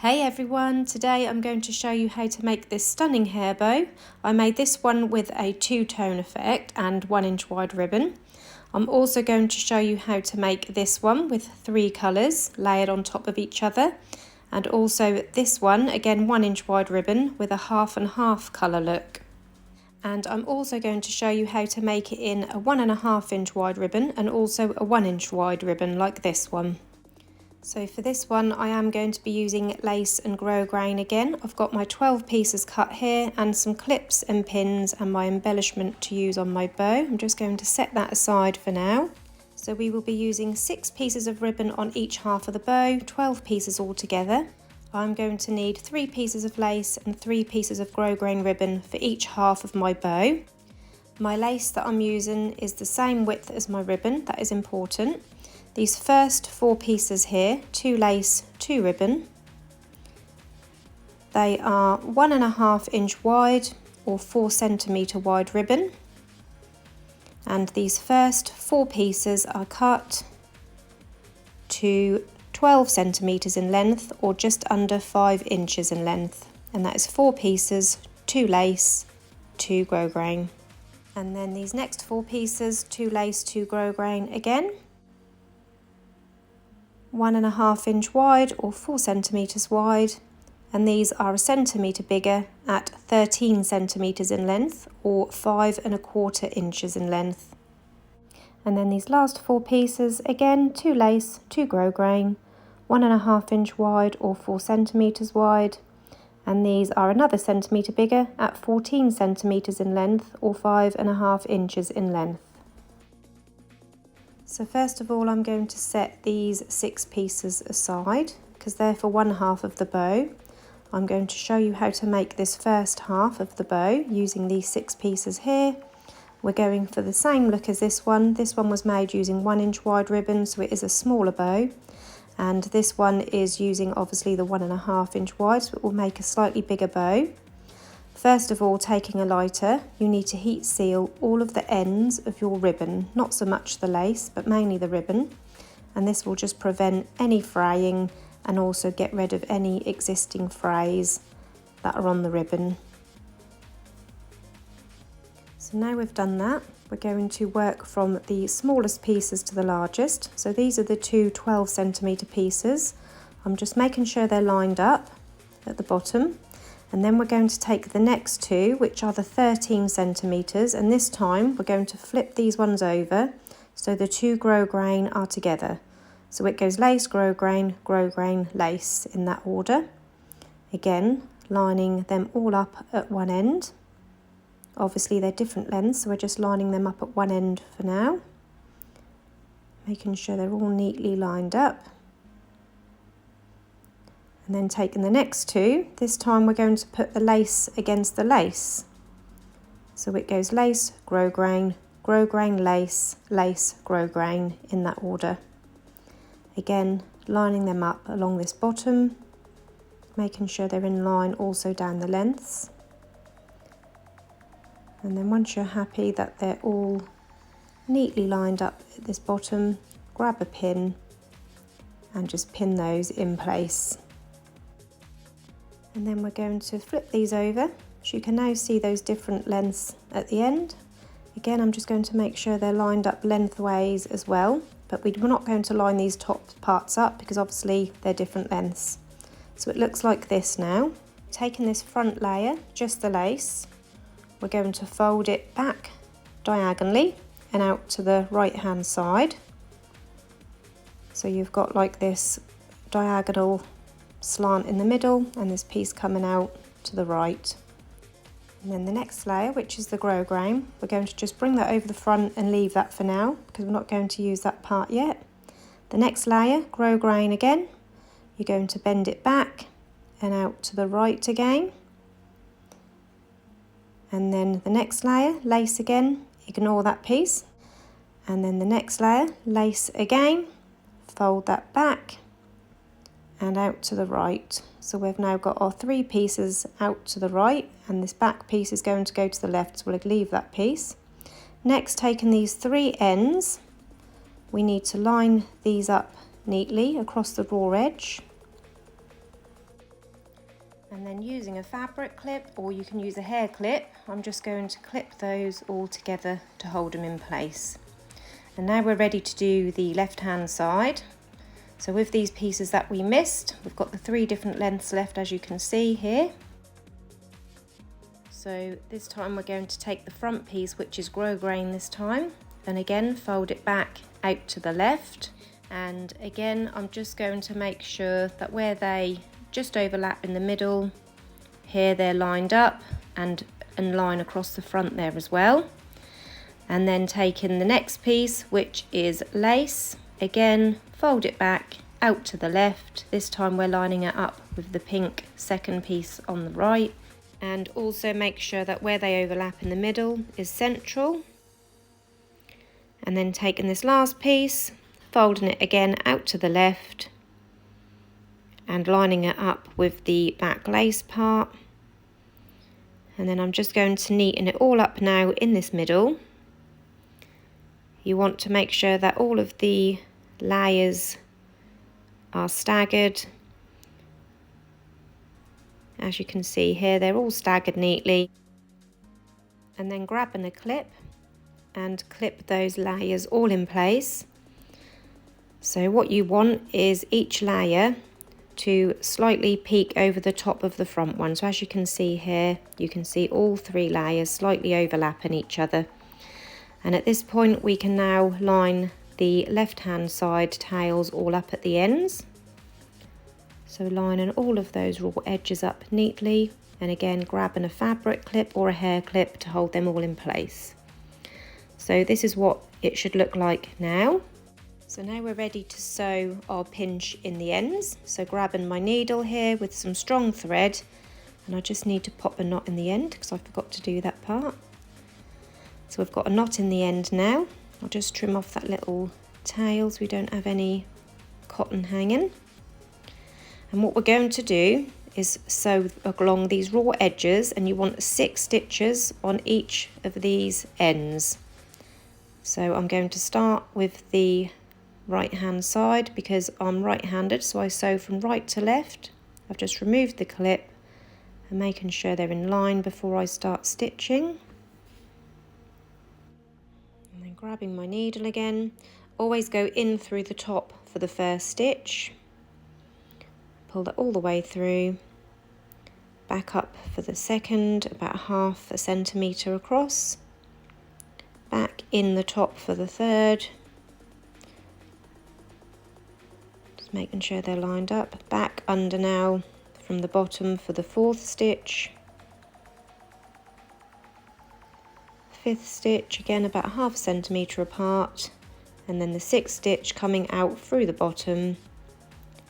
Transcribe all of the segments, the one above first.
Hey everyone, today I'm going to show you how to make this stunning hair bow. I made this one with a two-tone effect and 1 inch wide ribbon. I'm also going to show you how to make this one with 3 colours layered on top of each other, and also this one, again 1 inch wide ribbon with a half and half colour look. And I'm also going to show you how to make it in a 1.5 inch wide ribbon and also a 1 inch wide ribbon like this one. So for this one I am going to be using lace and grosgrain again. I've got my 12 pieces cut here and some clips and pins and my embellishment to use on my bow. I'm just going to set that aside for now. So we will be using 6 pieces of ribbon on each half of the bow, 12 pieces altogether. I'm going to need 3 pieces of lace and 3 pieces of grosgrain ribbon for each half of my bow. My lace that I'm using is the same width as my ribbon, that is important. These first 4 pieces here, 2 lace, 2 ribbon, they are 1.5 inch wide or 4 centimetre wide ribbon, and these first 4 pieces are cut to 12 centimetres in length or just under 5 inches in length, and that is 4 pieces, 2 lace, 2 grosgrain. And then these next 4 pieces, 2 lace, 2 grosgrain again, 1.5 inch wide or 4 centimetres wide, and these are a centimetre bigger at 13 centimetres in length or 5.25 inches in length. And then these last 4 pieces, again 2 lace, 2 grosgrain, 1.5 inch wide or 4 centimetres wide, and these are another centimetre bigger at 14 centimetres in length or 5.5 inches in length. So first of all I'm going to set these 6 pieces aside because they're for one half of the bow. I'm going to show you how to make this first half of the bow using these 6 pieces here. We're going for the same look as this one. This one was made using 1 inch wide ribbon, so it is a smaller bow, and this one is using obviously the 1.5 inch wide, so it will make a slightly bigger bow. First of all, taking a lighter, you need to heat seal all of the ends of your ribbon, not so much the lace, but mainly the ribbon. And this will just prevent any fraying and also get rid of any existing frays that are on the ribbon. So now we've done that, we're going to work from the smallest pieces to the largest. So these are the 2 12 centimetre pieces. I'm just making sure they're lined up at the bottom. And then we're going to take the next 2, which are the 13 centimetres, and this time we're going to flip these ones over so the 2 grosgrain are together. So it goes lace, grosgrain, grosgrain, lace in that order. Again, lining them all up at one end. Obviously they're different lengths, so we're just lining them up at one end for now. Making sure they're all neatly lined up. And then taking the next 2, this time we're going to put the lace against the lace. So it goes lace, grosgrain, grosgrain, lace, lace, grosgrain in that order. Again, lining them up along this bottom, making sure they're in line also down the lengths. And then once you're happy that they're all neatly lined up at this bottom, grab a pin and just pin those in place. And then we're going to flip these over, so you can now see those different lengths at the end. Again, I'm just going to make sure they're lined up lengthways as well, but we're not going to line these top parts up because obviously they're different lengths. So it looks like this now. Taking this front layer, just the lace, we're going to fold it back diagonally and out to the right hand side. So you've got like this diagonal slant in the middle and this piece coming out to the right. And then the next layer, which is the grosgrain, we're going to just bring that over the front and leave that for now because we're not going to use that part yet. The next layer, grosgrain again, you're going to bend it back and out to the right again. And then the next layer, lace again, ignore that piece. And then the next layer, lace again, fold that back and out to the right. So we've now got our 3 pieces out to the right, and this back piece is going to go to the left, so we'll leave that piece. Next, taking these 3 ends, we need to line these up neatly across the raw edge. And then using a fabric clip, or you can use a hair clip, I'm just going to clip those all together to hold them in place. And now we're ready to do the left hand side. So with these pieces that we missed, we've got the 3 different lengths left, as you can see here. So this time we're going to take the front piece, which is grosgrain this time, and again fold it back out to the left. And again, I'm just going to make sure that where they just overlap in the middle, here they're lined up, and line across the front there as well. And then taking the next piece, which is lace, again fold it back out to the left. This time we're lining it up with the pink second piece on the right, and also make sure that where they overlap in the middle is central. And then taking this last piece, folding it again out to the left and lining it up with the back lace part. And then I'm just going to neaten it all up now in this middle. You want to make sure that all of the layers are staggered. As you can see here, they're all staggered neatly. And then grabbing a clip and clip those layers all in place. So what you want is each layer to slightly peek over the top of the front one. So as you can see here, you can see all 3 layers slightly overlapping each other. And at this point we can now line the left hand side tails all up at the ends. So lining all of those raw edges up neatly, and again grabbing a fabric clip or a hair clip to hold them all in place. So this is what it should look like now. So now we're ready to sew our pinch in the ends. So grabbing my needle here with some strong thread, and I just need to pop a knot in the end because I forgot to do that part. So we've got a knot in the end now. I'll just trim off that little tail so we don't have any cotton hanging. And what we're going to do is sew along these raw edges, and you want 6 stitches on each of these ends. So I'm going to start with the right hand side because I'm right-handed, so I sew from right to left. I've just removed the clip and making sure they're in line before I start stitching. And then grabbing my needle again, always go in through the top for the first stitch, pull that all the way through, back up for the second, about 1/2 centimetre across, back in the top for the third, making sure they're lined up, back under now from the bottom for the 4th stitch, 5th stitch, again about 1/2 centimetre apart, and then the 6th stitch coming out through the bottom,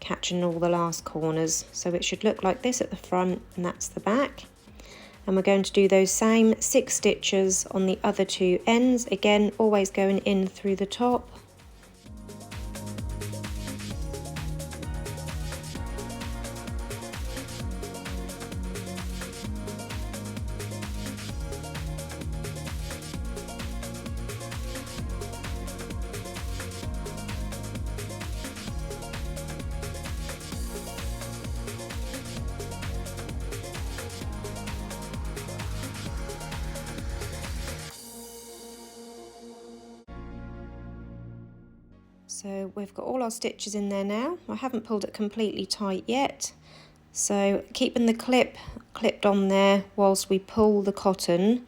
catching all the last corners. So it should look like this at the front, and that's the back. And we're going to do those same 6 stitches on the other 2 ends, again always going in through the top. So we've got all our stitches in there now. I haven't pulled it completely tight yet. So keeping the clip clipped on there whilst we pull the cotton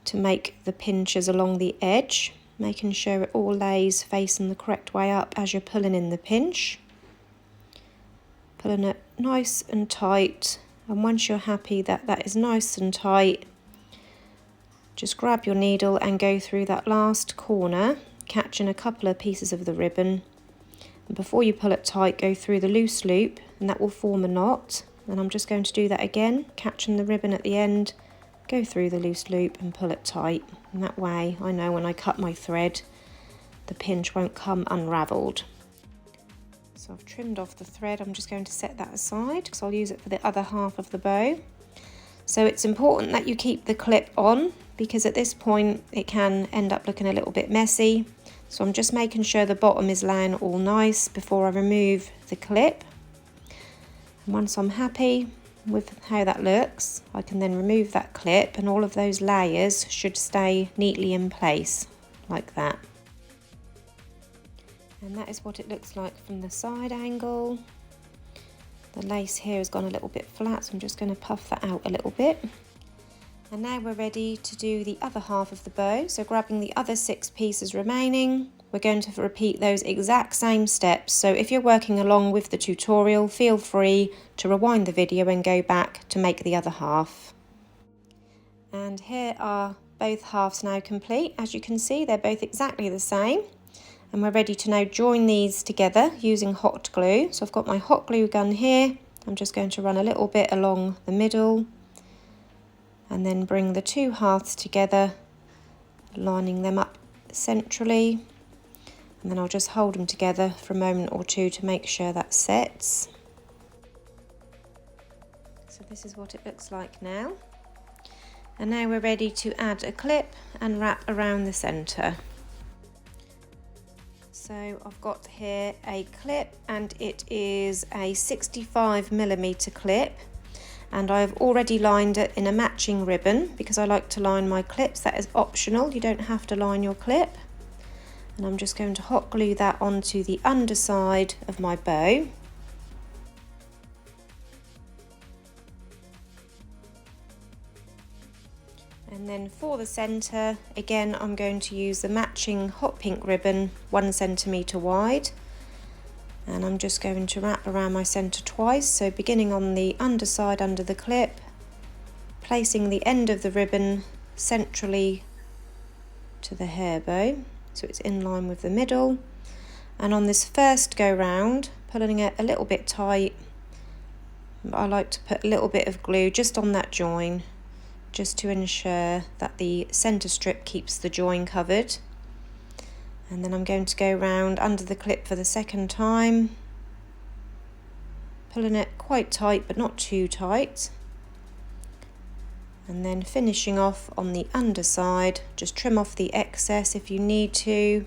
to make the pinches along the edge, making sure it all lays facing the correct way up as you're pulling in the pinch. Pulling it nice and tight, and once you're happy that that is nice and tight, just grab your needle and go through that last corner, catching a couple of pieces of the ribbon, and before you pull it tight, go through the loose loop, and that will form a knot. And I'm just going to do that again, catching the ribbon at the end, go through the loose loop and pull it tight, and that way I know when I cut my thread the pinch won't come unravelled. So I've trimmed off the thread. I'm just going to set that aside because I'll use it for the other half of the bow. So it's important that you keep the clip on, because at this point it can end up looking a little bit messy. So I'm just making sure the bottom is laying all nice before I remove the clip. And once I'm happy, with how that looks, I can then remove that clip and all of those layers should stay neatly in place like that. And that is what it looks like from the side angle. The lace here has gone a little bit flat, so I'm just going to puff that out a little bit. And now we're ready to do the other half of the bow. So grabbing the other 6 pieces remaining, we're going to repeat those exact same steps. So if you're working along with the tutorial, feel free to rewind the video and go back to make the other half. And here are both halves now complete. As you can see, they're both exactly the same. And we're ready to now join these together using hot glue. So I've got my hot glue gun here. I'm just going to run a little bit along the middle and then bring the 2 halves together, lining them up centrally. And then I'll just hold them together for a moment or two to make sure that sets. So this is what it looks like now. And now we're ready to add a clip and wrap around the centre. So I've got here a clip and it is a 65mm clip. And I've already lined it in a matching ribbon because I like to line my clips. That is optional, you don't have to line your clip. And I'm just going to hot glue that onto the underside of my bow. And then for the centre, again I'm going to use the matching hot pink ribbon, 1 centimetre wide. And I'm just going to wrap around my centre twice, so beginning on the underside under the clip, placing the end of the ribbon centrally to the hair bow, so it's in line with the middle. And on this first go round, pulling it a little bit tight, I like to put a little bit of glue just on that join, just to ensure that the centre strip keeps the join covered. And then I'm going to go round under the clip for the second time, pulling it quite tight but not too tight. And then finishing off on the underside, just trim off the excess if you need to.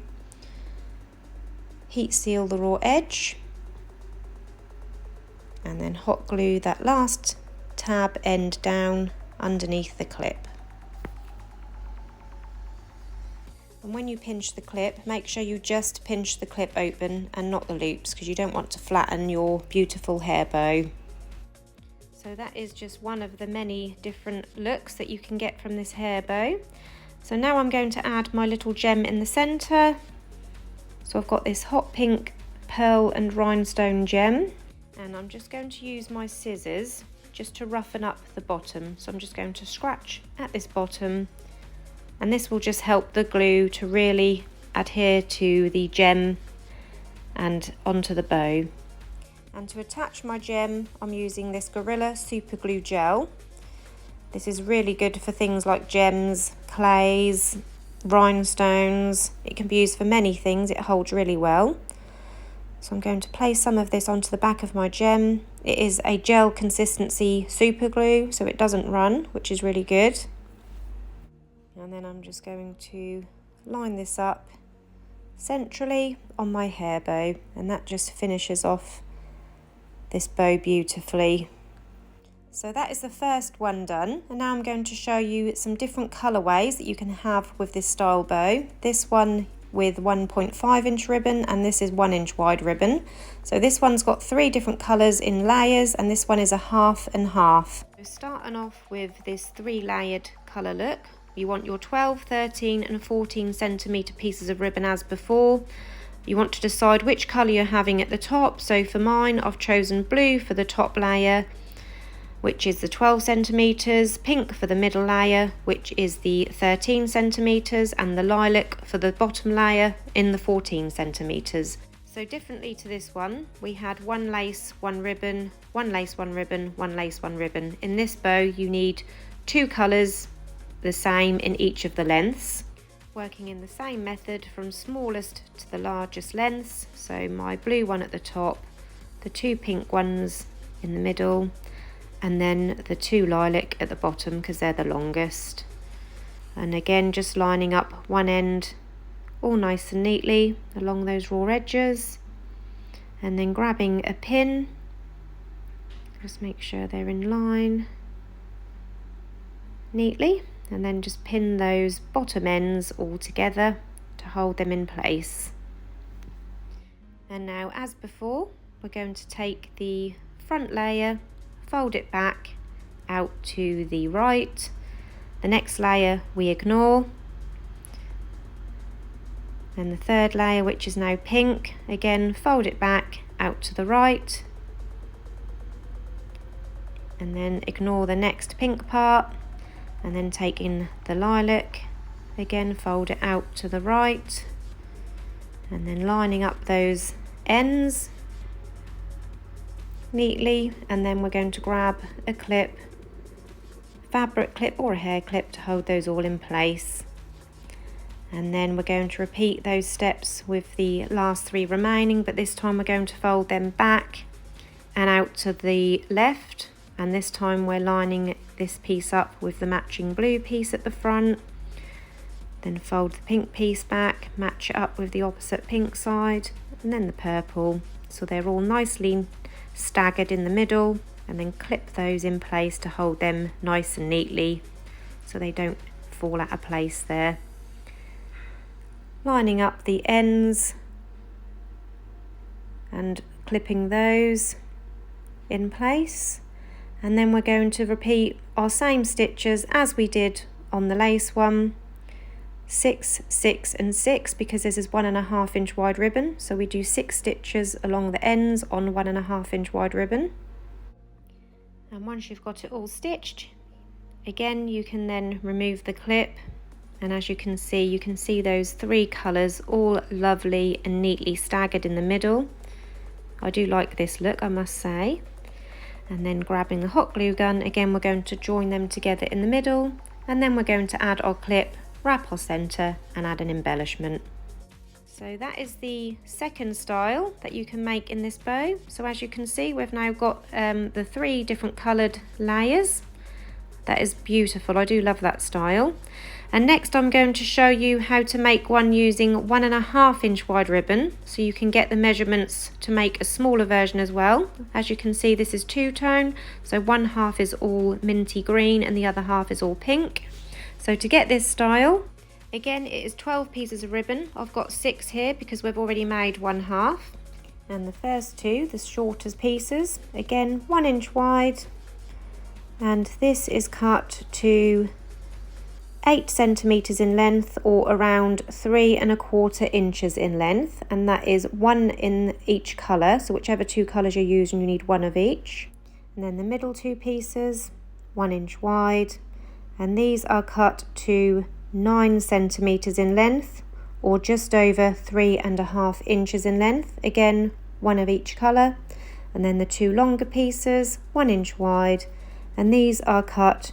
Heat seal the raw edge. And then hot glue that last tab end down underneath the clip. And when you pinch the clip, make sure you just pinch the clip open and not the loops, because you don't want to flatten your beautiful hair bow. So that is just one of the many different looks that you can get from this hair bow. So now I'm going to add my little gem in the centre. So I've got this hot pink pearl and rhinestone gem, and I'm just going to use my scissors just to roughen up the bottom. So I'm just going to scratch at this bottom, and this will just help the glue to really adhere to the gem and onto the bow. And to attach my gem, I'm using this Gorilla Super Glue Gel. This is really good for things like gems, clays, rhinestones. It can be used for many things, it holds really well. So I'm going to place some of this onto the back of my gem. It is a gel consistency super glue, so it doesn't run, which is really good. And then I'm just going to line this up centrally on my hair bow, and that just finishes off this bow beautifully. So that is the first one done, and now I'm going to show you some different colourways that you can have with this style bow. This one with 1.5 inch ribbon, and this is 1 inch wide ribbon. So this one's got 3 different colours in layers, and this one is a half and half. So starting off with this 3 layered colour look, you want your 12, 13 and 14 centimetre pieces of ribbon as before. You want to decide which colour you're having at the top. So for mine, I've chosen blue for the top layer, which is the 12 centimetres, pink for the middle layer, which is the 13 centimetres, and the lilac for the bottom layer in the 14 centimetres. So differently to this one, we had 1 lace, 1 ribbon, 1 lace, 1 ribbon, 1 lace, 1 ribbon. In this bow, you need 2 colours the same in each of the lengths. Working in the same method from smallest to the largest lengths. So my blue one at the top, the 2 pink ones in the middle, and then the 2 lilac at the bottom because they're the longest. And again, just lining up one end all nice and neatly along those raw edges, and then grabbing a pin Just make sure they're in line neatly, and then just pin those bottom ends all together to hold them in place. And now, as before, we're going to take the front layer, fold it back out to the right. The next layer we ignore, and the third layer, which is now pink, again fold it back out to the right, and then ignore the next pink part, and then take in the lilac, again fold it out to the right, and then lining up those ends neatly. And then we're going to grab a clip, fabric clip or a hair clip, to hold those all in place. And then we're going to repeat those steps with the last three remaining, but this time we're going to fold them back and out to the left, and this time we're lining this piece up with the matching blue piece at the front. Then fold the pink piece back, match it up with the opposite pink side, and then the purple, so they're all nicely staggered in the middle, and then clip those in place to hold them nice and neatly so they don't fall out of place there. Lining up the ends and clipping those in place, and then we're going to repeat our same stitches as we did on the lace one, 6, 6 and 6, because this is 1.5 inch wide ribbon, so we do 6 stitches along the ends on 1.5 inch wide ribbon. And once you've got it all stitched, again you can then remove the clip, and as you can see those three colours all lovely and neatly staggered in the middle. I do like this look, I must say. And then grabbing the hot glue gun, again we're going to join them together in the middle, and then we're going to add our clip, wrap our centre and add an embellishment. So that is the second style that you can make in this bow. So as you can see, we've now got the 3 different coloured layers. That is beautiful, I do love that style. And next I'm going to show you how to make one using 1.5 inch wide ribbon, so you can get the measurements to make a smaller version as well. As you can see, this is 2-tone, so one half is all minty green and the other half is all pink. So to get this style, again it is 12 pieces of ribbon. I've got 6 here because we've already made one half. And the first 2, the shorter pieces, again 1 inch wide, and this is cut to 8 centimeters in length, or around 3¼ inches in length, and that is 1 in each colour, so whichever 2 colours you're using you need 1 of each. And then the middle 2 pieces, 1 inch wide, and these are cut to 9 centimeters in length, or just over 3½ inches in length, again 1 of each colour. And then the 2 longer pieces, 1 inch wide, and these are cut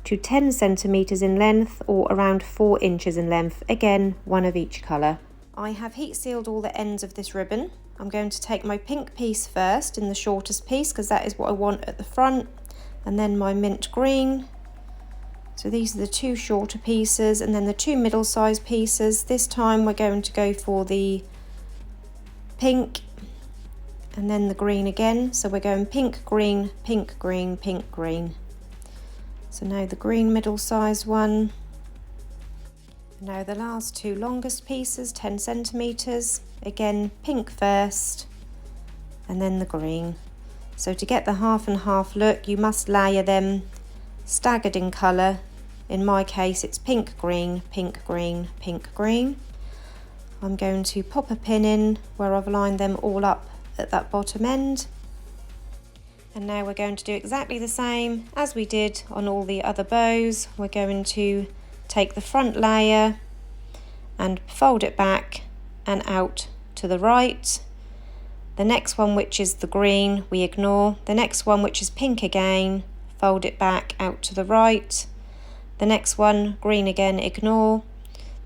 to 10 centimeters in length, or around 4 inches in length, again 1 of each colour. I have heat sealed all the ends of this ribbon. I'm going to take my pink piece first in the shortest piece, because that is what I want at the front, and then my mint green. So these are the 2 shorter pieces, and then the 2 middle-sized pieces. This time we're going to go for the pink and then the green again, so we're going pink, green, pink, green, pink, green. So now the green middle-sized one. Now the last 2 longest pieces, 10 centimeters, again pink first and then the green. So to get the half and half look, you must layer them staggered in colour. In my case it's pink, green, pink, green, pink, green. I'm going to pop a pin in where I've lined them all up at that bottom end. And now we're going to do exactly the same as we did on all the other bows. We're going to take the front layer and fold it back and out to the right. The next one, which is the green, we ignore. The next one, which is pink again, fold it back out to the right. The next one, green again, ignore.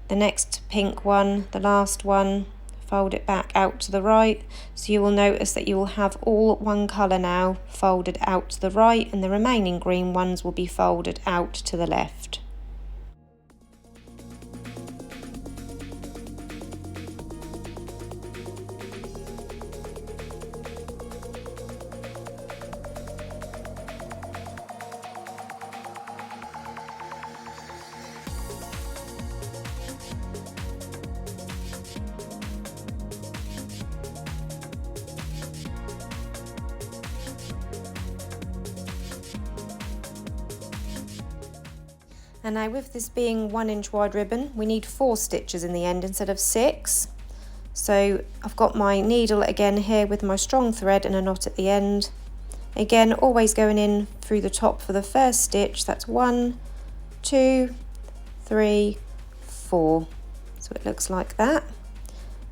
The next pink one, the last one, fold it back out to the right. So you will notice that you will have all one colour now folded out to the right, and the remaining green ones will be folded out to the left. And now with this being 1 inch wide ribbon, we need 4 stitches in the end instead of 6. So I've got my needle again here with my strong thread and a knot at the end. Again, always going in through the top for the first stitch. That's 1, 2, 3, 4. So it looks like that.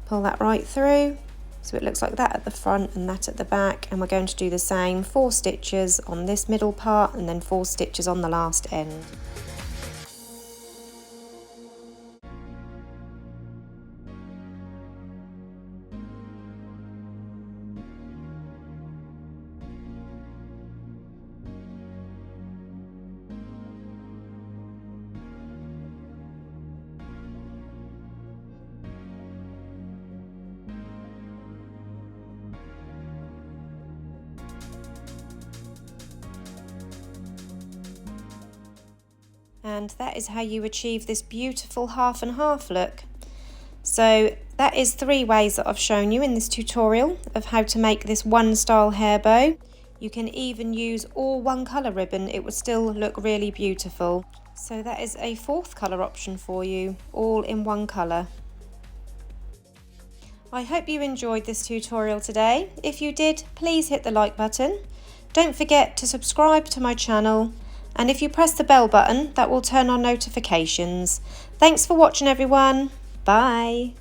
Pull that right through. So it looks like that at the front and that at the back, and we're going to do the same 4 stitches on this middle part and then 4 stitches on the last end. And that is how you achieve this beautiful half and half look. So that is 3 ways that I've shown you in this tutorial of how to make this one style hair bow. You can even use all one colour ribbon, it would still look really beautiful. So that is a 4th colour option for you, all in one colour. I hope you enjoyed this tutorial today. If you did, please hit the like button. Don't forget to subscribe to my channel. And if you press the bell button, that will turn on notifications. Thanks for watching everyone. Bye.